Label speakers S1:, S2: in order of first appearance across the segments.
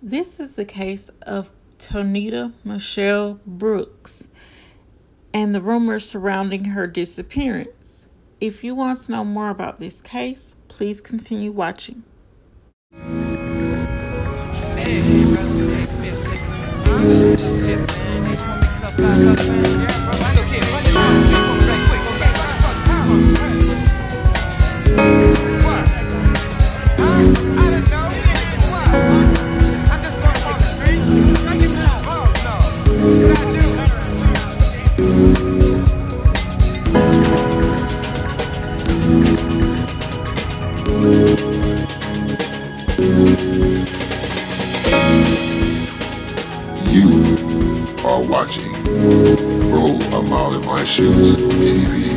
S1: This is the case of Tonita Michelle Brooks and the rumors surrounding her disappearance. If you want to know more about this case, please continue watching.
S2: You are watching Roll a Mile in My Shoes TV.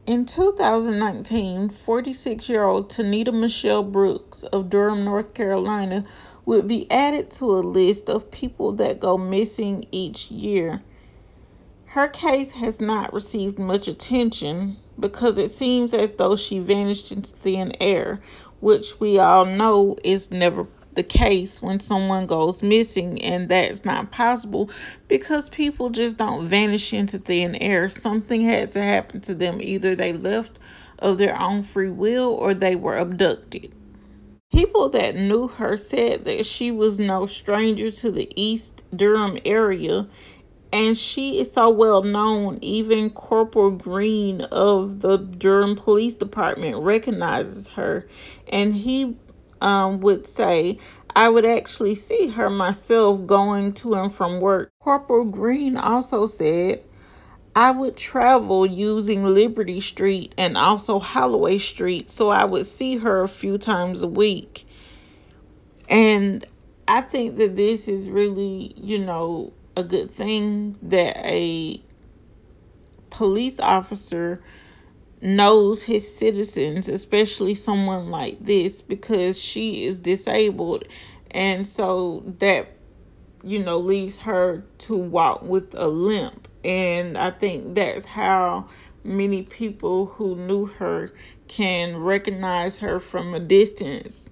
S1: In 2019, 46-year-old Tonita Michelle Brooks of Durham, North Carolina, would be added to a list of people that go missing each year. Her case has not received much attention because it seems as though she vanished into thin air, which we all know is never the case when someone goes missing, and that's not possible because people just don't vanish into thin air. Something had to happen to them. Either they left of their own free will or they were abducted. People that knew her said that she was no stranger to the East Durham area, and she is so well known, even Corporal Green of the Durham Police Department recognizes her, and he would say, "I would actually see her myself going to and from work." Corporal Green also said, "I would travel using Liberty Street and also Holloway Street, so I would see her a few times a week." And I think that this is really, a good thing that a police officer knows his citizens, especially someone like this, because she is disabled, and so that leaves her to walk with a limp. And I think that's how many people who knew her can recognize her from a distance.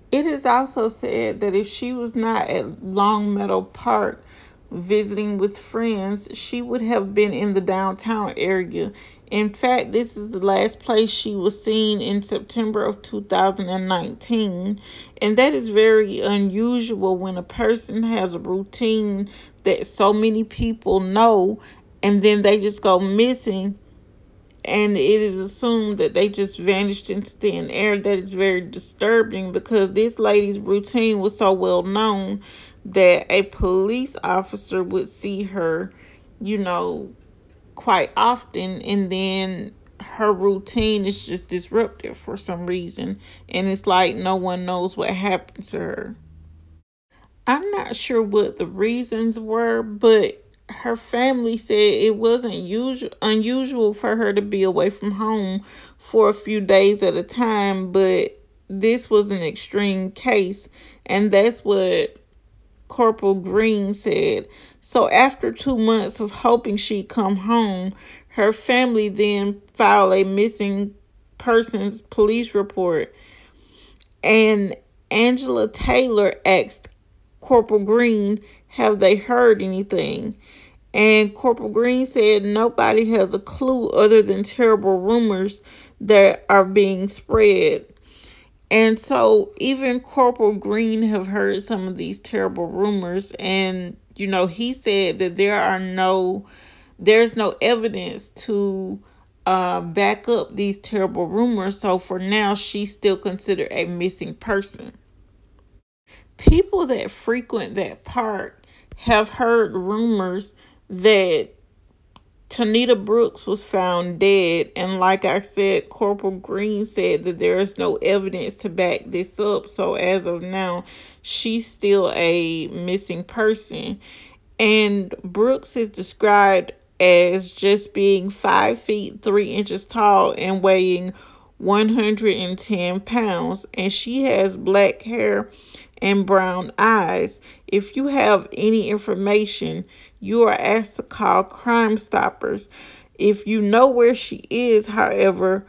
S1: It is also said that if she was not at Long Meadow Park visiting with friends, she would have been in the downtown area. In fact, this is the last place she was seen in September of 2019. And that is very unusual when a person has a routine that so many people know and then they just go missing. And it is assumed that they just vanished into thin air. That is very disturbing because this lady's routine was so well known that a police officer would see her, quite often, and then her routine is just disrupted for some reason. And it's like no one knows what happened to her. I'm not sure what the reasons were, but her family said it wasn't unusual for her to be away from home for a few days at a time, but this was an extreme case, and that's what Corporal Green said. So after 2 months of hoping she'd come home, her family then filed a missing persons police report, and Angela Taylor asked Corporal Green, "Have they heard anything?" And Corporal Green said nobody has a clue other than terrible rumors that are being spread. And so even Corporal Green have heard some of these terrible rumors. And, he said that there's no evidence to back up these terrible rumors. So for now, she's still considered a missing person. People that frequent that park have heard rumors that Tonita Brooks was found dead, and like I said, Corporal Green said that there is no evidence to back this up. So as of now, she's still a missing person. And Brooks is described as just being 5 feet 3 inches tall and weighing 110 pounds, and she has black hair and brown eyes. If you have any information, you are asked to call Crime Stoppers. If you know where she is, however,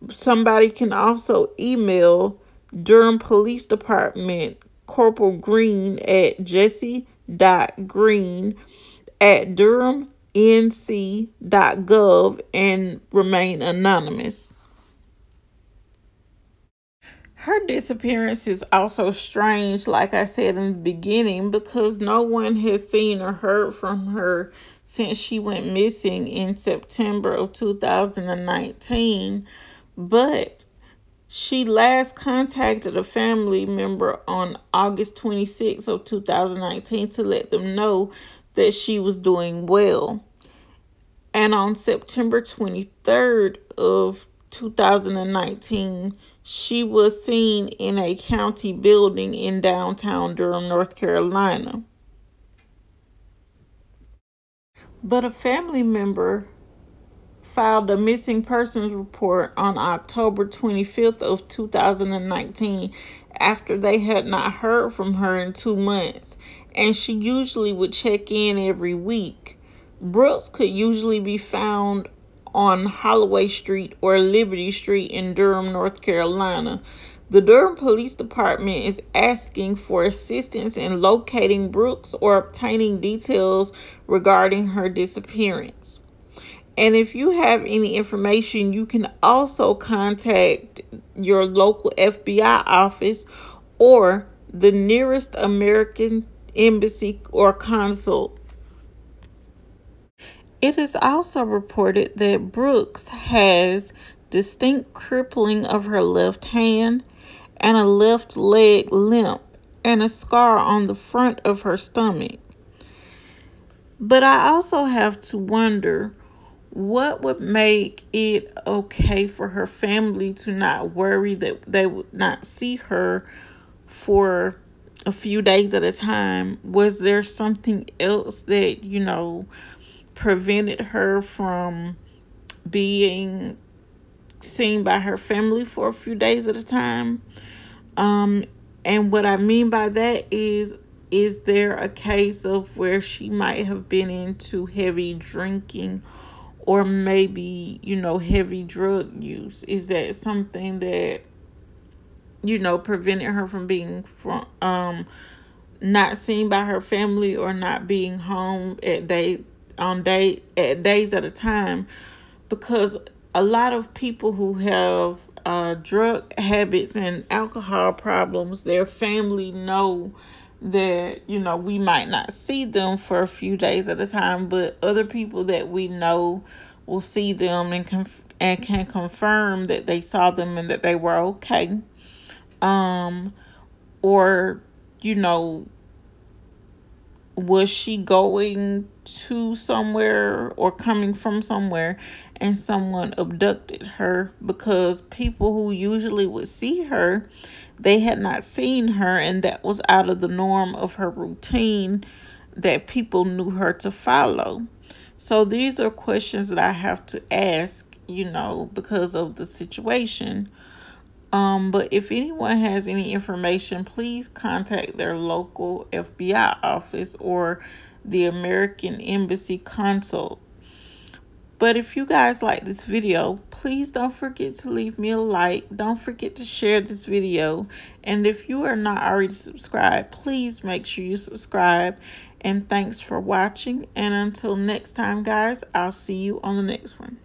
S1: somebody can also email Durham Police Department Corporal Green at jesse.green@durhamnc.gov and remain anonymous. Her disappearance is also strange, like I said in the beginning, because no one has seen or heard from her since she went missing in September of 2019. But she last contacted a family member on August 26th of 2019 to let them know that she was doing well. And on September 23rd of 2019, she was seen in a county building in downtown Durham, North Carolina. But a family member filed a missing persons report on October 25th of 2019 after they had not heard from her in 2 months, and she usually would check in every week. Brooks could usually be found on Holloway Street or Liberty Street in Durham, North Carolina. The Durham Police Department is asking for assistance in locating Brooks or obtaining details regarding her disappearance. And if you have any information, you can also contact your local FBI office or the nearest American embassy or consulate. It is also reported that Brooks has distinct crippling of her left hand and a left leg limp and a scar on the front of her stomach. But I also have to wonder, what would make it okay for her family to not worry that they would not see her for a few days at a time? Was there something else that, prevented her from being seen by her family for a few days at a time? And what I mean by that is there a case of where she might have been into heavy drinking or maybe, heavy drug use? Is that something that, prevented her from being not seen by her family or not being home at days at a time? Because a lot of people who have drug habits and alcohol problems, their family know that, we might not see them for a few days at a time, but other people that we know will see them and can confirm that they saw them and that they were okay. Or, was she going to somewhere or coming from somewhere and someone abducted her? Because people who usually would see her, they had not seen her, and that was out of the norm of her routine that people knew her to follow. So these are questions that I have to ask, because of the situation. But if anyone has any information, please contact their local FBI office or the American Embassy Consul. But if you guys like this video, please don't forget to leave me a like. Don't forget to share this video. And if you are not already subscribed, please make sure you subscribe. And thanks for watching. And until next time, guys, I'll see you on the next one.